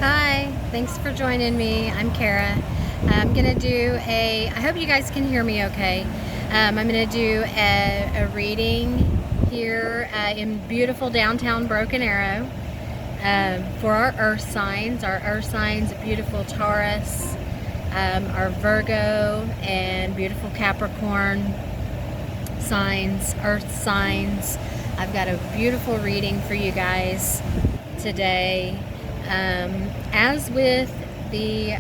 Hi, thanks for joining me. I'm Kara. I'm gonna do I hope you guys can hear me okay. I'm gonna do a reading here in beautiful downtown Broken Arrow for our earth signs. Our earth signs, beautiful Taurus, our Virgo, and beautiful Capricorn signs, earth signs. I've got a beautiful reading for you guys today. As with the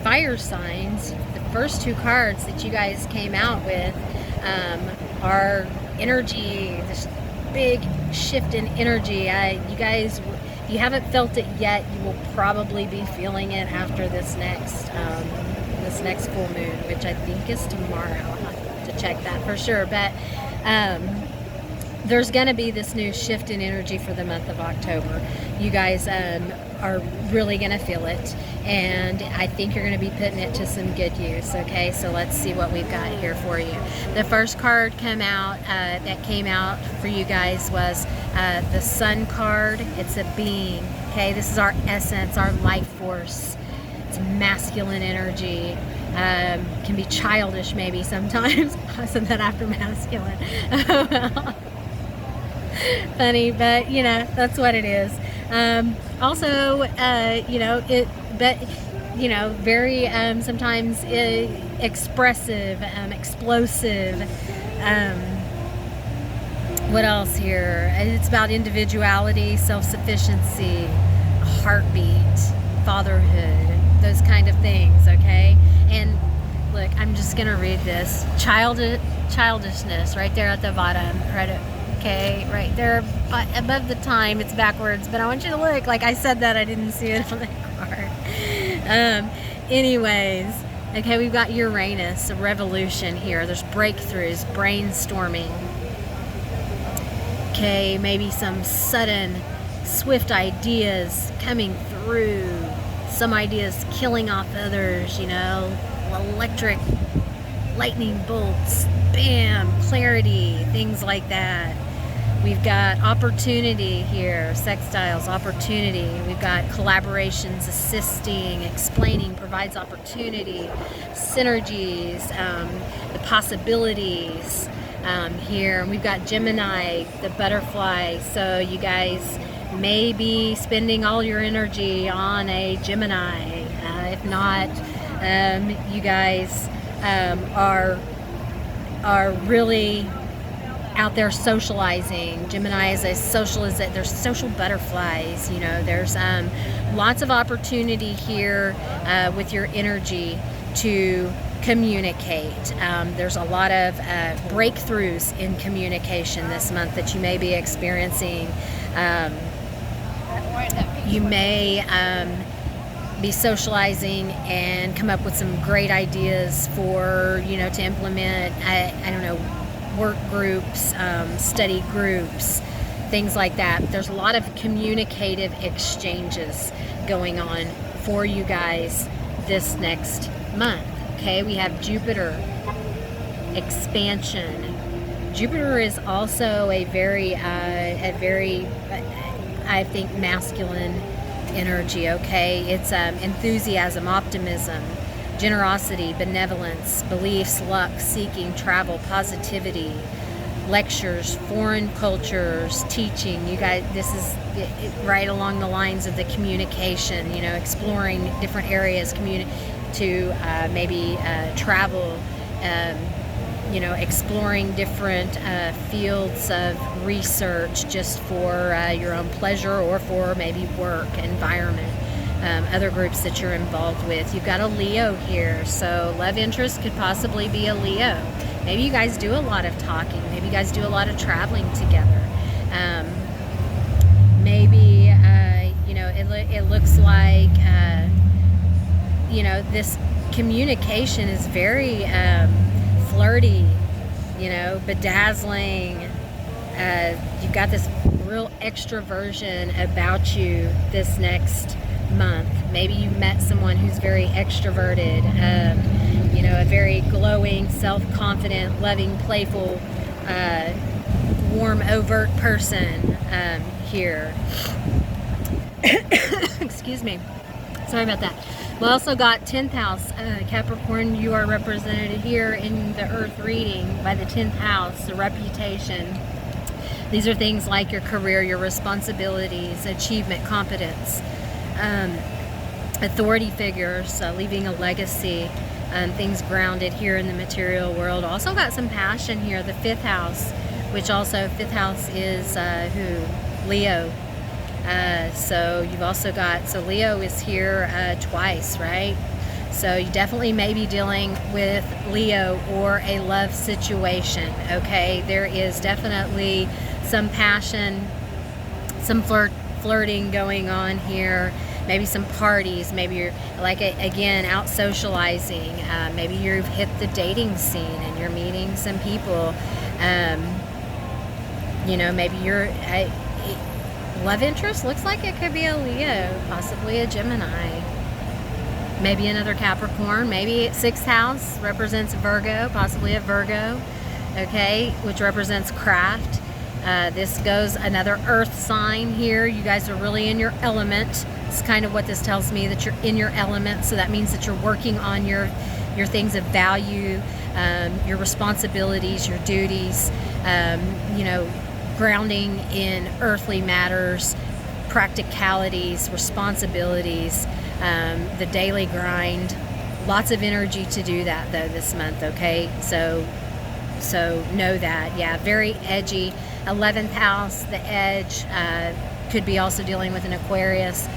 fire signs, the first two cards that you guys came out with are energy, this big shift in energy. You guys, if you haven't felt it yet, you will probably be feeling it after this next full moon, which I think is tomorrow. I'll have to check that for sure. But there's going to be this new shift in energy for the month of October. You guys are really going to feel it, and I think you're going to be putting it to some good use. Okay, so let's see what we've got here for you. The first card that came out for you guys was the Sun card. It's a being. Okay, this is our essence, our life force. It's masculine energy. Can be childish maybe sometimes. I said that after masculine. Well, funny, but you know, that's what it is. Also, very sometimes expressive, explosive. What else here? It's about individuality, self-sufficiency, heartbeat, fatherhood, those kind of things. Okay, and look, I'm just gonna read this. Childishness, right there at the bottom, okay, right there above the time. It's backwards, but I want you to look. Like I said that, I didn't see it on the card. Anyways, okay, we've got Uranus, a revolution here. There's breakthroughs, brainstorming. Okay, maybe some sudden, swift ideas coming through. Some ideas killing off others, you know, electric lightning bolts, bam, clarity, things like that. We've got opportunity here, sextiles, opportunity. We've got collaborations, assisting, explaining, provides opportunity, synergies, the possibilities here. And we've got Gemini, the butterfly. So you guys may be spending all your energy on a Gemini. If not, you guys are really out there socializing. Gemini is they're social butterflies. You know, there's lots of opportunity here with your energy to communicate. There's a lot of breakthroughs in communication this month that you may be experiencing. You may be socializing and come up with some great ideas for, you know, to implement, I don't know, work groups, study groups, things like that. There's a lot of communicative exchanges going on for you guys this next month. Okay, we have Jupiter, expansion. Jupiter is also a very, I think, masculine energy. Okay, it's enthusiasm, optimism, generosity, benevolence, beliefs, luck, seeking, travel, positivity, lectures, foreign cultures, teaching. You guys, this is right along the lines of the communication, you know, exploring different areas, to maybe travel, you know, exploring different fields of research just for your own pleasure or for maybe work, environment. Other groups that you're involved with. You've got a Leo here, so love interest could possibly be a Leo. Maybe you guys do a lot of talking. Maybe you guys do a lot of traveling together. Maybe you know, it looks like you know, this communication is very flirty, you know, bedazzling. You've got this real extroversion about you this next month. Maybe you met someone who's very extroverted, you know, a very glowing, self-confident, loving, playful, warm, overt person here. excuse me. Sorry about that. We also got 10th house. Capricorn, you are represented here in the Earth reading by the 10th house, the reputation. These are things like your career, your responsibilities, achievement, competence, authority figures, leaving a legacy, things grounded here in the material world. Also got some passion here, the 5th house, which also 5th house is who? Leo. So you've also got, so Leo is here twice, right? So you definitely may be dealing with Leo or a love situation, okay? There is definitely some passion, some flirting going on here, maybe some parties, maybe you're like again out socializing, maybe you've hit the dating scene and you're meeting some people, you know, maybe you're love interest looks like it could be a Leo, possibly a Gemini, maybe another Capricorn, maybe 6th house represents Virgo, possibly a Virgo, okay, which represents craft. This goes another earth sign here. You guys are really in your element. It's kind of what this tells me, that you're in your element. So that means that you're working on your things of value, your responsibilities, your duties, you know, grounding in earthly matters, practicalities, responsibilities, the daily grind. Lots of energy to do that though this month, okay? So know that, yeah, very edgy. 11th house, the edge, could be also dealing with an Aquarius.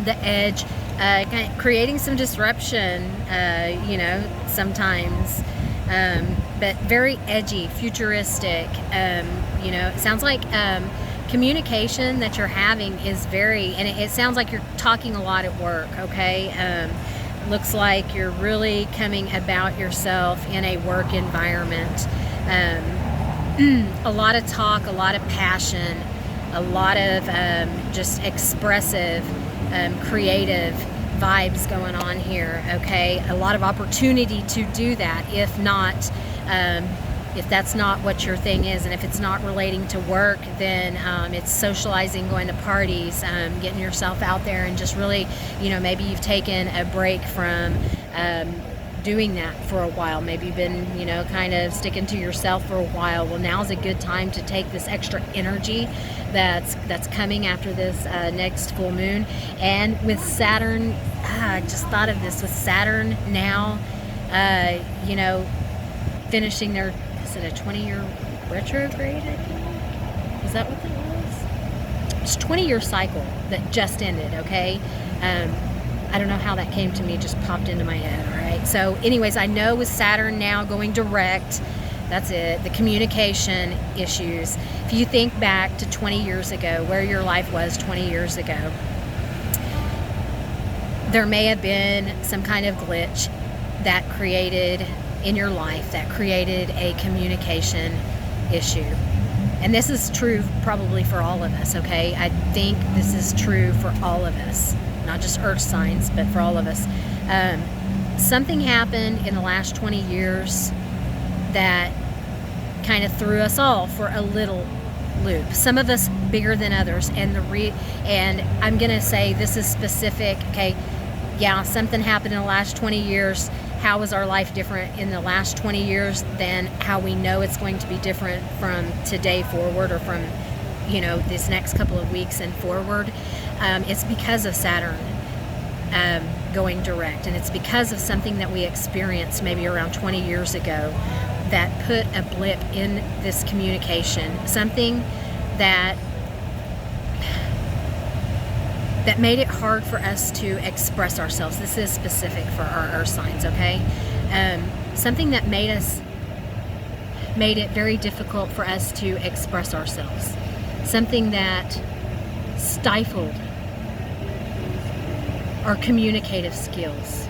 The edge, kind of creating some disruption, you know, sometimes, but very edgy, futuristic. You know, it sounds like communication that you're having is very, and it sounds like you're talking a lot at work, okay? Looks like you're really coming about yourself in a work environment. A lot of talk, a lot of passion, a lot of just expressive, creative vibes going on here, okay? A lot of opportunity to do that. If not, if that's not what your thing is, and if it's not relating to work, then it's socializing, going to parties, getting yourself out there, and just really, you know, maybe you've taken a break from doing that for a while. Maybe you've been, you know, kind of sticking to yourself for a while. Well, now's a good time to take this extra energy that's coming after this next full moon. And with Saturn, I just thought of this, with Saturn now, you know, finishing their, is it a 20-year retrograde, I think? Is that what that was? It's a 20-year cycle that just ended, okay? I don't know how that came to me, just popped into my head, all right? So anyways, I know with Saturn now going direct, that's it, the communication issues. If you think back to 20 years ago, where your life was 20 years ago, there may have been some kind of glitch that created in your life, that created a communication issue. And this is true probably for all of us, okay? I think this is true for all of us. Not just earth signs, but for all of us. Something happened in the last 20 years that kind of threw us all for a little loop. Some of us bigger than others, and and I'm gonna say this is specific, okay? Yeah, something happened in the last 20 years. How is our life different in the last 20 years than how we know it's going to be different from today forward, or from, you know, this next couple of weeks and forward? It's because of Saturn going direct, and it's because of something that we experienced maybe around 20 years ago that put a blip in this communication, something that made it hard for us to express ourselves. This is specific for our earth signs, okay? Something that made it very difficult for us to express ourselves. Something that stifled our communicative skills.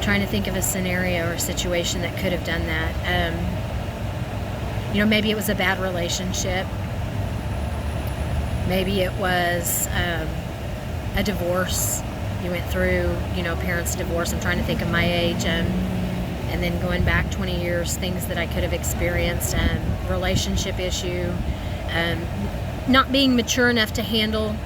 Trying to think of a scenario or a situation that could have done that. You know, maybe it was a bad relationship. Maybe it was a divorce. You went through, you know, parents' divorce. I'm trying to think of my age. And then going back 20 years, things that I could have experienced. Relationship issue. not being mature enough to handle,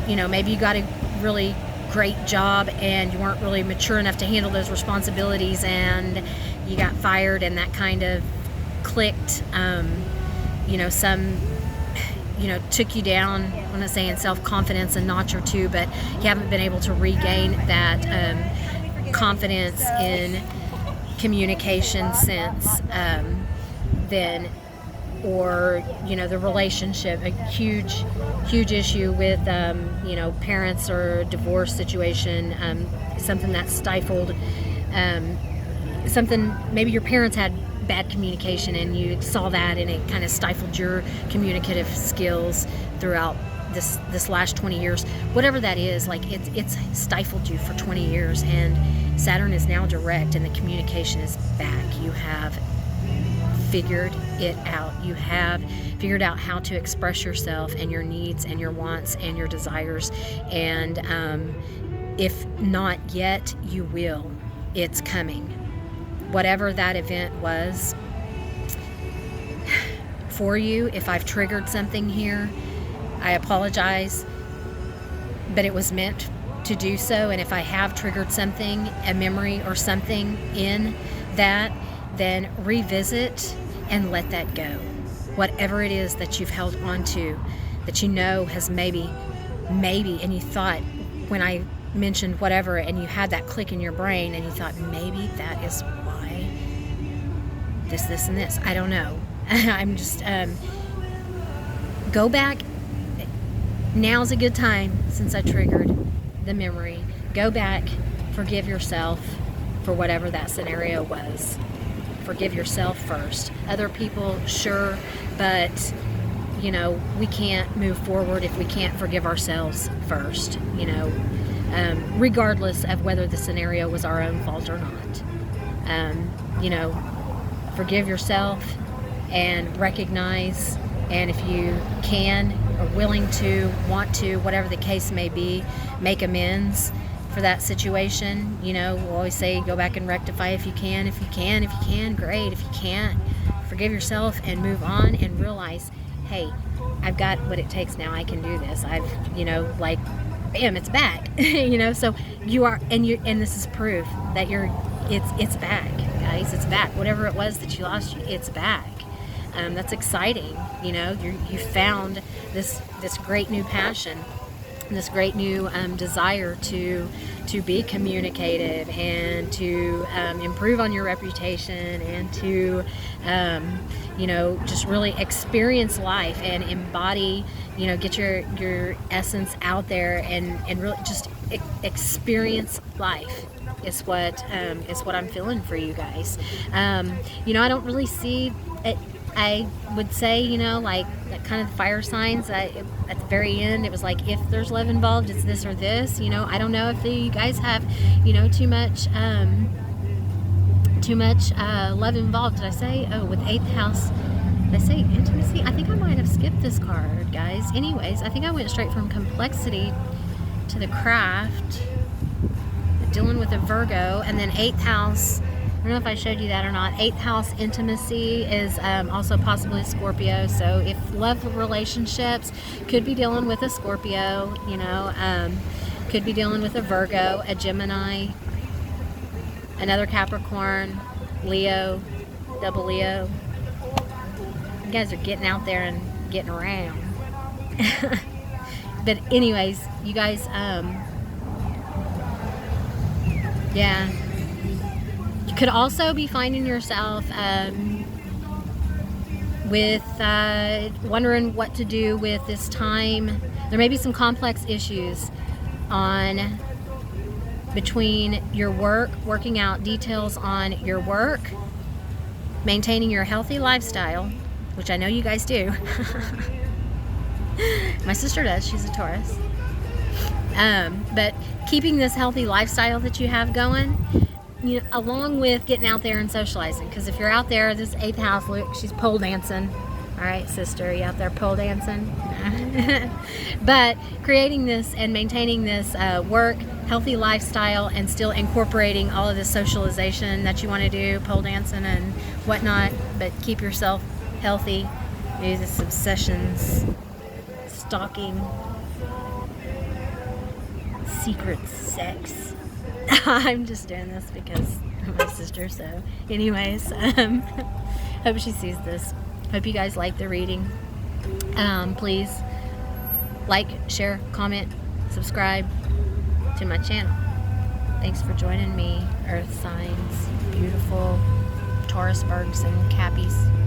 you know, maybe you got a really great job and you weren't really mature enough to handle those responsibilities, and you got fired, and that kind of clicked, you know, some, you know, took you down, I'm not saying self-confidence a notch or two, but you haven't been able to regain that confidence in communication since then. Or, you know, the relationship, a huge issue with, you know, parents or divorce situation, something that stifled, something, maybe your parents had bad communication and you saw that and it kind of stifled your communicative skills throughout this last 20 years. Whatever that is, like it's stifled you for 20 years, and Saturn is now direct and the communication is back. You have figured it out. You have figured out how to express yourself and your needs and your wants and your desires, and if not yet, you will. It's coming. Whatever that event was for you, if I've triggered something here, I apologize, but it was meant to do so. And if I have triggered something, a memory or something in that, then revisit and let that go. Whatever it is that you've held on to, that you know has maybe, and you thought, when I mentioned whatever, and you had that click in your brain, and you thought, maybe that is why this, and this. I don't know. I'm just, go back. Now's a good time, since I triggered the memory. Go back, forgive yourself for whatever that scenario was. Forgive yourself first. Other people, sure, but, you know, we can't move forward if we can't forgive ourselves first, you know, regardless of whether the scenario was our own fault or not. You know, forgive yourself and recognize, and if you can, are willing to, want to, whatever the case may be, make amends for that situation. You know, we'll always say go back and rectify if you can. If you can, great. If you can't, forgive yourself and move on, and realize, hey, I've got what it takes now. I can do this. I've, you know, like, bam, it's back. You know, so you are, and this is proof that it's back, guys. It's back. Whatever it was that you lost, it's back. That's exciting. You know, you found this great new passion, this great new desire to be communicative and to improve on your reputation, and to you know, just really experience life and embody, you know, get your essence out there, and really just experience life is what I'm feeling for you guys. You know, I don't really see it. I would say, you know, like that kind of fire signs, at the very end, it was like, if there's love involved, it's this or this. You know, I don't know if you guys have, you know, too much love involved. Did I say, with 8th house, did I say intimacy? I think I might have skipped this card, guys. Anyways, I think I went straight from complexity to the craft, dealing with a Virgo, and then 8th house. I don't know if I showed you that or not. 8th house intimacy is also possibly a Scorpio. So if love relationships, could be dealing with a Scorpio, you know, could be dealing with a Virgo, a Gemini, another Capricorn, Leo, double Leo. You guys are getting out there and getting around. But anyways, you guys, yeah. You could also be finding yourself with wondering what to do with this time. There may be some complex issues on between your work, working out details on your work, maintaining your healthy lifestyle, which I know you guys do. My sister does. She's a Taurus. But keeping this healthy lifestyle that you have going, you know, along with getting out there and socializing. Because if you're out there, this 8th house, look, she's pole dancing. All right, sister, you out there pole dancing? But creating this and maintaining this work, healthy lifestyle, and still incorporating all of this socialization that you want to do, pole dancing and whatnot, but keep yourself healthy maybe this obsessions, stalking, secret sex. I'm just doing this because of my sister. So anyways, hope she sees this. Hope you guys like the reading. Please like, share, comment, subscribe to my channel. Thanks for joining me, Earth signs, beautiful Taurus, Virgos, and Cappies.